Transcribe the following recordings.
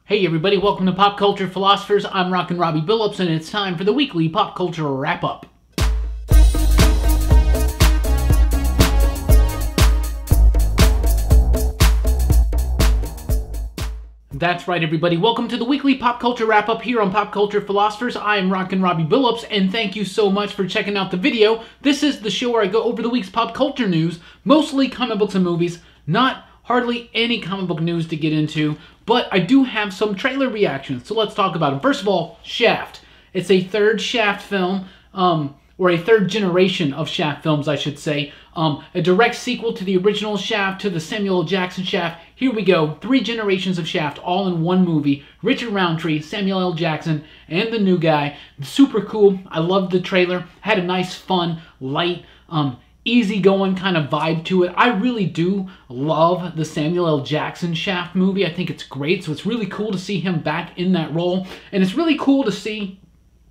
Hey everybody, welcome to Pop Culture Philosophers. I'm Rockin Robbie Billups, and it's time for the weekly pop culture wrap-up. That's right, everybody. Welcome to the weekly pop culture wrap-up here on Pop Culture Philosophers. I am Rockin Robbie Billups, and thank you so much for checking out the video. This is the show where I go over the week's pop culture news, mostly comic books and movies, not hardly any comic book news to get into, but I do have some trailer reactions, so let's talk about them. First of all, Shaft. It's a third Shaft film, or a third generation of Shaft films, I should say. A direct sequel to the original Shaft, to the Samuel L. Jackson Shaft. Here we go, 3 generations of Shaft all in one movie. Richard Roundtree, Samuel L. Jackson, and the new guy. Super cool. I loved the trailer. Had a nice, fun, light, easygoing kind of vibe to it. I really do love the Samuel L. Jackson Shaft movie. I think it's great, so it's really cool to see him back in that role. And it's really cool to see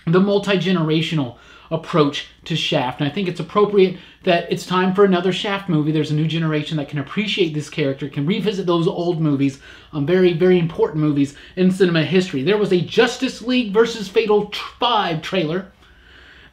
the multi-generational approach to Shaft. And I think it's appropriate that it's time for another Shaft movie. There's a new generation that can appreciate this character, can revisit those old movies, very, very important movies in cinema history. There was a Justice League versus Fatal 5 trailer.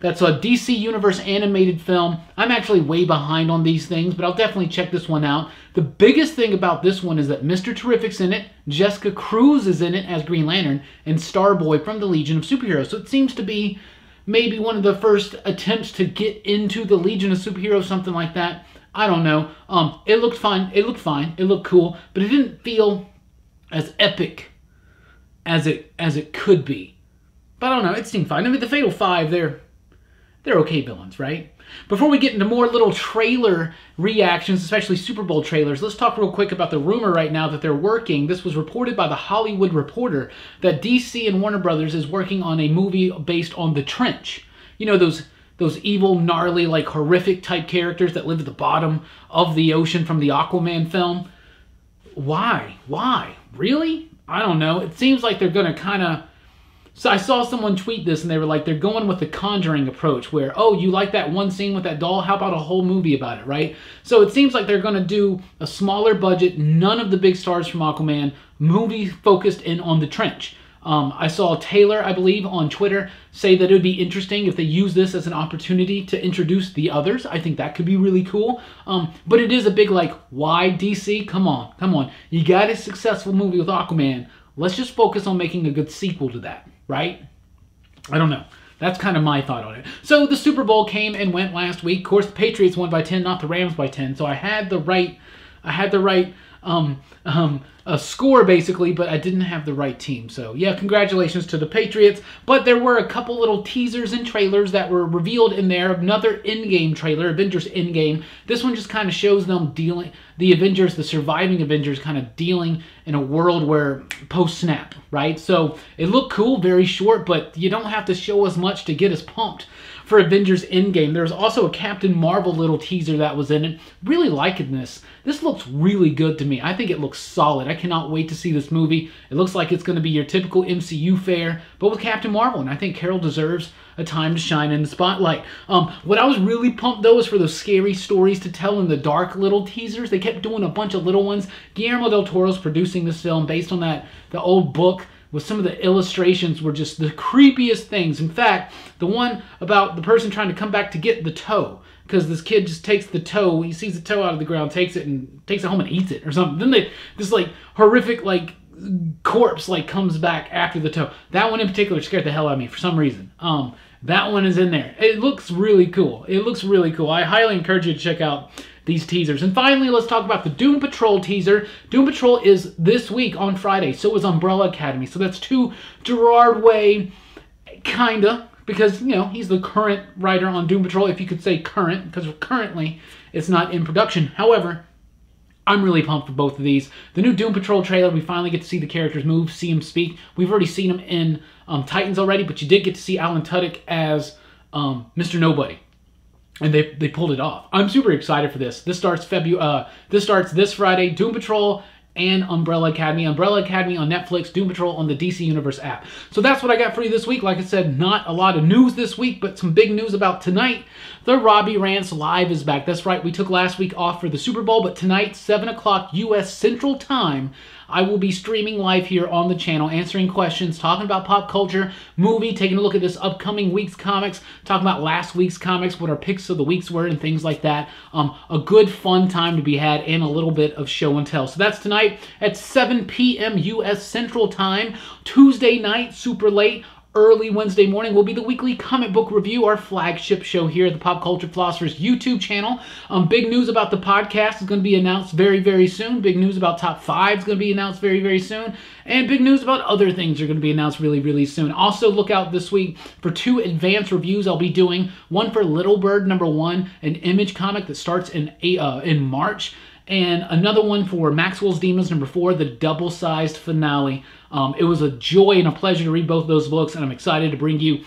That's a DC Universe animated film. I'm actually way behind on these things, but I'll definitely check this one out. The biggest thing about this one is that Mr. Terrific's in it, Jessica Cruz is in it as Green Lantern, and Starboy from the Legion of Superheroes. So it seems to be maybe one of the first attempts to get into the Legion of Superheroes, something like that. I don't know. It looked fine. It looked fine. It looked cool, but it didn't feel as epic as it could be. But I don't know. It seemed fine. I mean, the Fatal 5, they're okay villains, right? Before we get into more little trailer reactions, especially Super Bowl trailers, let's talk real quick about the rumor right now that they're working. This was reported by The Hollywood Reporter that DC and Warner Brothers is working on a movie based on The Trench. You know, those evil, gnarly, like horrific type characters that live at the bottom of the ocean from the Aquaman film. Why? Why? Really? I don't know. It seems like they're going to kind of... So I saw someone tweet this and they were like, they're going with the Conjuring approach where, oh, you like that one scene with that doll? How about a whole movie about it, right? So it seems like they're going to do a smaller budget, none of the big stars from Aquaman, movie focused in on The Trench. I saw Taylor, I believe, on Twitter say that it would be interesting if they use this as an opportunity to introduce the others. I think that could be really cool. But it is a big, like, why DC? Come on, come on. You got a successful movie with Aquaman. Let's just focus on making a good sequel to that. Right? I don't know. That's kind of my thought on it. So the Super Bowl came and went last week. Of course, the Patriots won by 10, not the Rams by 10. So I had the right score basically, but I didn't have the right team. So yeah, congratulations to the Patriots. But there were a couple little teasers and trailers that were revealed in there. Another Endgame trailer, Avengers Endgame. This one just kind of shows them dealing, the Avengers, the surviving Avengers, kind of dealing in a world where post-snap, right? So it looked cool, very short, but you don't have to show us much to get us pumped for Avengers Endgame. There's also a Captain Marvel little teaser that was in it. Really liking this. This looks really good to me. I think it looks solid. I cannot wait to see this movie. It looks like it's going to be your typical MCU fare, but with Captain Marvel, and I think Carol deserves a time to shine in the spotlight. What I was really pumped, though, is for those scary stories to tell in the dark little teasers. They kept doing a bunch of little ones. Guillermo del Toro's producing this film based on the old book, with some of the illustrations were just the creepiest things. In fact, the one about the person trying to come back to get the toe, because this kid just takes the toe, he sees the toe out of the ground, takes it home and eats it or something. Then this like horrific like corpse like comes back after the toe. That one in particular scared the hell out of me for some reason. That one is in there. It looks really cool. It looks really cool. I highly encourage you to check out these teasers. And finally, let's talk about the Doom Patrol teaser. Doom Patrol is this week on Friday. So is Umbrella Academy. So that's 2 Gerard Way, kinda, because, you know, he's the current writer on Doom Patrol, if you could say current, because currently it's not in production. However, I'm really pumped for both of these. The new Doom Patrol trailer, we finally get to see the characters move, see them speak. We've already seen them in Titans already, but you did get to see Alan Tudyk as Mr. Nobody. And they pulled it off. I'm super excited for this. This starts this Friday. Doom Patrol and Umbrella Academy. Umbrella Academy on Netflix, Doom Patrol on the DC Universe app. So that's what I got for you this week. Like I said, not a lot of news this week, but some big news about tonight. The Robbie Rants Live is back. That's right, we took last week off for the Super Bowl, but tonight, 7 o'clock U.S. Central Time, I will be streaming live here on the channel, answering questions, talking about pop culture, movie, taking a look at this upcoming week's comics, talking about last week's comics, what our picks of the weeks were, and things like that. A good, fun time to be had, and a little bit of show and tell. So that's tonight at 7 p.m. U.S. Central Time. Tuesday night, super late. Early Wednesday morning will be the weekly comic book review, our flagship show here at the Pop Culture Philosophers YouTube channel. Big news about the podcast is going to be announced very, very soon. Big news about Top 5 is going to be announced very, very soon. And big news about other things are going to be announced really, really soon. Also, look out this week for 2 advanced reviews I'll be doing. One for Little Bird #1, an Image comic that starts in March. And another one for Maxwell's Demons #4, the double-sized finale. It was a joy and a pleasure to read both those books, and I'm excited to bring you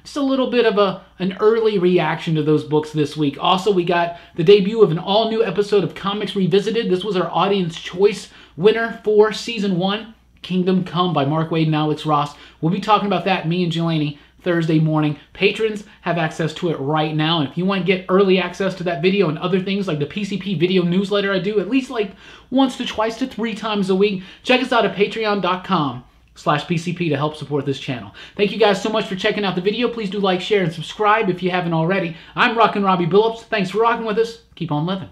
just a little bit of an early reaction to those books this week. Also, we got the debut of an all-new episode of Comics Revisited. This was our audience choice winner for Season 1, Kingdom Come by Mark Waid and Alex Ross. We'll be talking about that, me and Jelani, Thursday morning. Patrons have access to it right now, and if you want to get early access to that video and other things like the PCP video newsletter I do at least like once to twice to 3 times a week, check us out at patreon.com/PCP to help support this channel. Thank you guys so much for checking out the video. Please do like, share, and subscribe if you haven't already. I'm Rockin Robbie Billups. Thanks for rocking with us. Keep on living.